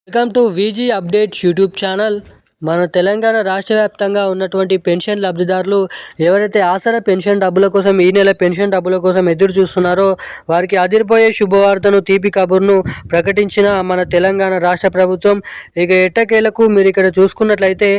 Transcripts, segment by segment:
Welcome to VG updates YouTube channel. మన తెలంగాణ రాష్ట్ర వ్యాప్తంగా ఉన్నటువంటి పెన్షన్ లబ్ధిదారులు ఎవరైతే ఆసరా పెన్షన్ డబ్బుల కోసం ఈ నెల పెన్షన్ డబ్బుల కోసం ఎదురు చూస్తున్నారో వారికి అదిరిపోయే శుభవార్తను తీపి కబుర్ను ప్రకటించిన మన తెలంగాణ రాష్ట్ర ప్రభుత్వం. ఇక ఎట్టకేలకు మీరు ఇక్కడ చూసుకున్నట్లయితే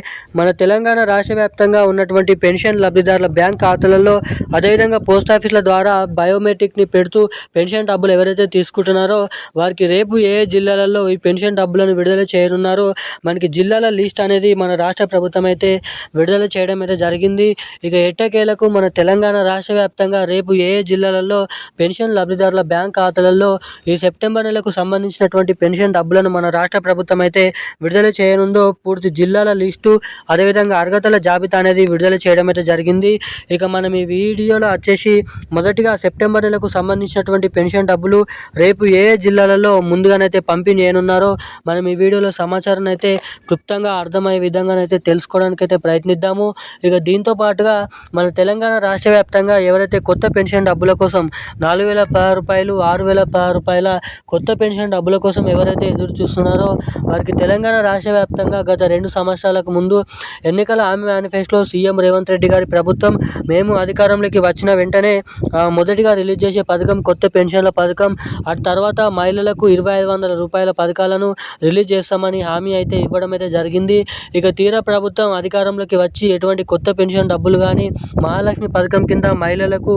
మన తెలంగాణ రాష్ట్ర వ్యాప్తంగా ఉన్నటువంటి పెన్షన్ లబ్ధిదారుల బ్యాంక్ ఖాతాలలో అదేవిధంగా పోస్ట్ ఆఫీసుల ద్వారా బయోమెట్రిక్ని పెడుతూ పెన్షన్ డబ్బులు ఎవరైతే తీసుకుంటున్నారో వారికి రేపు ఏ జిల్లాలలో ఈ పెన్షన్ డబ్బులను విడుదల చేయనున్నారో మనకి జిల్లాల లిస్ట్ అనేది మన రాష్ట్ర ప్రభుత్వం అయితే విడుదల చేయడం అయితే జరిగింది. ఇక ఎట్టకేలకు మన తెలంగాణ రాష్ట్ర వ్యాప్తంగా రేపు ఏ జిల్లాలలో పెన్షన్ లబ్ధిదారుల బ్యాంక్ ఖాతాలలో ఈ సెప్టెంబర్ నెలకు సంబంధించినటువంటి పెన్షన్ డబ్బులను మన రాష్ట్ర ప్రభుత్వం అయితే విడుదల చేయనుందో పూర్తి జిల్లాల లిస్టు అదేవిధంగా అర్హతల జాబితా అనేది విడుదల చేయడం అయితే జరిగింది. ఇక మనం ఈ వీడియోలో వచ్చేసి మొదటిగా సెప్టెంబర్ నెలకు సంబంధించినటువంటి పెన్షన్ డబ్బులు రేపు ఏ జిల్లాలలో ముందుగానైతే పంపిణీ చేయనున్నారో మనం ఈ వీడియోలో సమాచారం అయితే క్లుప్తంగా అర్థమయ్యే విధంగానైతే తెలుసుకోవడానికి అయితే ప్రయత్నిద్దాము. ఇక దీంతో పాటుగా మన తెలంగాణ రాష్ట్ర వ్యాప్తంగా ఎవరైతే కొత్త పెన్షన్ డబ్బుల కోసం 4,016 రూపాయలు 6,016 రూపాయల కొత్త పెన్షన్ డబ్బుల కోసం ఎవరైతే ఎదురు చూస్తున్నారో వారికి తెలంగాణ రాష్ట్ర వ్యాప్తంగా గత 2 సంవత్సరాలకు ముందు ఎన్నికల హామీ మేనిఫెస్టోలో సీఎం రేవంత్ రెడ్డి గారి ప్రభుత్వం మేము అధికారంలోకి వచ్చిన వెంటనే మొదటిగా రిలీజ్ చేసే పథకం కొత్త పెన్షన్ల పథకం. ఆ తర్వాత మహిళలకు 2,500 రూపాయల పథకాలను రిలీజ్ చేస్తామని హామీ అయితే ఇవ్వడం అయితే జరిగింది. ఇక తీరా ప్రభుత్వం అధికారంలోకి వచ్చి ఎటువంటి కొత్త పెన్షన్ డబ్బులు కానీ మహాలక్ష్మి పథకం కింద మహిళలకు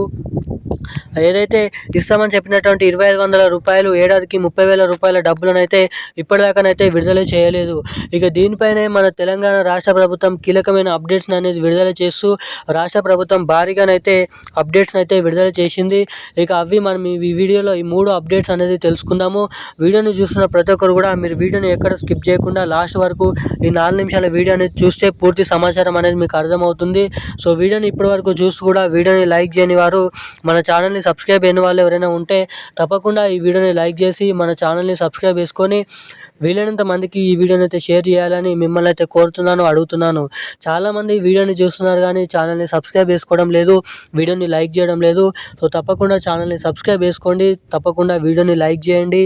ఏదైతే ఇస్తామని చెప్పినటువంటి 2,500 రూపాయలు ఏడాదికి 30,000 రూపాయల డబ్బులను అయితే ఇప్పటిదాకానైతే విడుదల చేయలేదు. ఇక దీనిపైనే మన తెలంగాణ రాష్ట్ర ప్రభుత్వం కీలకమైన అప్డేట్స్ అనేది విడుదల చేస్తూ రాష్ట్ర ప్రభుత్వం భారీగానైతే అప్డేట్స్ అయితే విడుదల చేసింది. ఇక అవి మనం ఈ వీడియోలో ఈ 3 అప్డేట్స్ అనేది తెలుసుకుందాము. వీడియోని చూస్తున్న ప్రతి ఒక్కరు కూడా మీరు వీడియోని ఎక్కడ స్కిప్ చేయకుండా లాస్ట్ వరకు ఈ 4 నిమిషాల వీడియో అనేది చూస్తే పూర్తి సమాచారం అనేది మీకు అర్థమవుతుంది. సో వీడియోని ఇప్పటి వరకు చూసి కూడా వీడియోని లైక్ చేయని వారు మన ఛానల్ని సబ్స్క్రైబ్ అయిన వాళ్ళు ఎవరైనా ఉంటే తప్పకుండా ఈ వీడియోని లైక్ చేసి మన ఛానల్ని సబ్స్క్రైబ్ చేసుకొని వీలైనంత మందికి ఈ వీడియోని అయితే షేర్ చేయాలని మిమ్మల్ని అయితే కోరుతున్నాను, అడుగుతున్నాను. చాలామంది వీడియోని చూస్తున్నారు కానీ ఛానల్ని సబ్స్క్రైబ్ చేసుకోవడం లేదు, వీడియోని లైక్ చేయడం లేదు. సో తప్పకుండా ఛానల్ని సబ్స్క్రైబ్ చేసుకోండి, తప్పకుండా వీడియోని లైక్ చేయండి,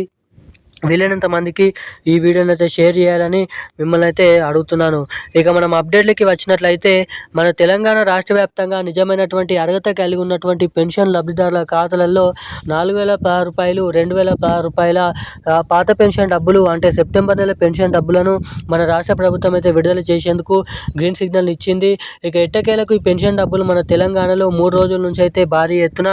వీలైనంత మందికి ఈ వీడియోని అయితే షేర్ చేయాలని మిమ్మల్ని అయితే అడుగుతున్నాను. ఇక మనం అప్డేట్లకి వచ్చినట్లయితే మన తెలంగాణ రాష్ట్ర వ్యాప్తంగా నిజమైనటువంటి అర్హత కలిగి ఉన్నటువంటి పెన్షన్ లబ్ధిదారుల ఖాతాలలో 4,016 రూపాయలు 2,016 రూపాయల పాత పెన్షన్ డబ్బులు అంటే సెప్టెంబర్ నెల పెన్షన్ డబ్బులను మన రాష్ట్ర ప్రభుత్వం అయితే విడుదల చేసేందుకు గ్రీన్ సిగ్నల్ ఇచ్చింది. ఇక ఎట్టకేలకు ఈ పెన్షన్ డబ్బులు మన తెలంగాణలో 3 రోజుల నుంచి అయితే భారీ ఎత్తున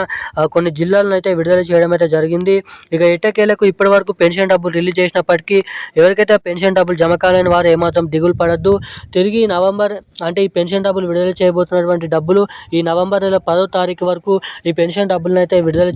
కొన్ని జిల్లాలను అయితే విడుదల చేయడం అయితే జరిగింది. ఇక ఎట్టకేలకు ఇప్పటి వరకు పెన్షన్ డబ్బులు రిలీజ్ చేసినప్పటికీ ఎవరికైతే పెన్షన్ డబ్బులు జమ కాలేని వారు ఏమాత్రం దిగులు పడద్దు. తిరిగి నవంబర్ అంటే ఈ పెన్షన్ డబ్బులు విడుదల చేయబోతున్నటువంటి డబ్బులు ఈ నవంబర్ నెల 10వ తారీఖు వరకు ఈ పెన్షన్ డబ్బులను అయితే విడుదల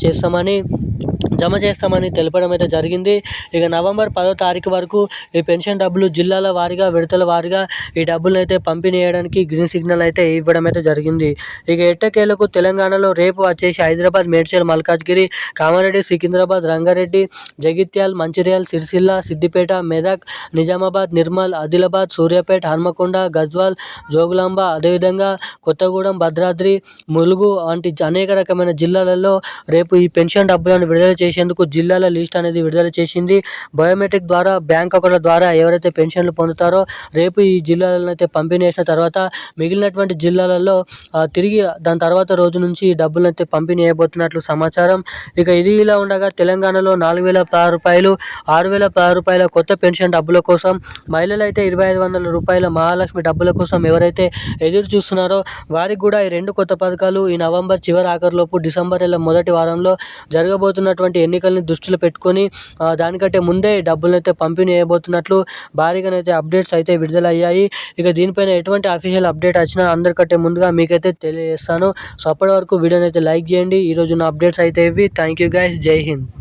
జమ చేస్తామని తెలపడం అయితే జరిగింది. ఇక నవంబర్ 10వ తారీఖు వరకు ఈ పెన్షన్ డబ్బులు జిల్లాల వారీగా విడతల వారీగా ఈ డబ్బులను అయితే పంపిణీ చేయడానికి గ్రీన్ సిగ్నల్ అయితే ఇవ్వడం అయితే జరిగింది. ఇక ఎట్టకేలకు తెలంగాణలో రేపు వచ్చేసి హైదరాబాద్, మేడ్చల్, మల్కాజ్గిరి, కామారెడ్డి, సికింద్రాబాద్, రంగారెడ్డి, జగిత్యాల్, మంచిర్యాల్, సిరిసిల్ల, సిద్దిపేట, మెదక్, నిజామాబాద్, నిర్మల్, ఆదిలాబాద్, సూర్యాపేట, హన్మకొండ, గజ్వాల్, జోగులాంబ, అదేవిధంగా కొత్తగూడెం, భద్రాద్రి, ములుగు వంటి అనేక రకమైన జిల్లాలలో రేపు ఈ పెన్షన్ డబ్బులను విడుదల చేసేందుకు జిల్లాల లిస్ట్ అనేది విడుదల చేసింది. బయోమెట్రిక్ ద్వారా బ్యాంక్ అకౌంట్ల ద్వారా ఎవరైతే పెన్షన్లు పొందుతారో రేపు ఈ జిల్లాలను అయితే పంపిణీ చేసిన తర్వాత మిగిలినటువంటి జిల్లాలలో తిరిగి దాని తర్వాత రోజు నుంచి ఈ డబ్బులను అయితే పంపిణీ చేయబోతున్నట్లు సమాచారం. ఇక ఇది ఇలా ఉండగా తెలంగాణలో 4,016 రూపాయలు 6,016 రూపాయల కొత్త పెన్షన్ డబ్బుల కోసం మహిళలు అయితే 2,500 రూపాయల మహాలక్ష్మి డబ్బుల కోసం ఎవరైతే ఎదురు చూస్తున్నారో వారికి కూడా ఈ 2 కొత్త పథకాలు ఈ నవంబర్ చివరి ఆఖరులోపు డిసెంబర్ నెల మొదటి వారంలో జరగబోతున్నటువంటి ఎన్నికల్ని దృష్టిలో పెట్టుకొని దానికంటే ముందే డబ్బులను అయితే పంపిణీ చేయబోతున్నట్లు భారీగానైతే అప్డేట్స్ అయితే విడుదలయ్యాయి. ఇక దీనిపైన ఎటువంటి అఫీషియల్ అప్డేట్ వచ్చినా అందరికంటే ముందుగా మీకైతే తెలియజేస్తాను. సో అప్పటి వరకు వీడియోని అయితే లైక్ చేయండి. ఈరోజు నా అప్డేట్స్ అయితే ఇవి. థ్యాంక్ యూ గైస్, జై హింద్.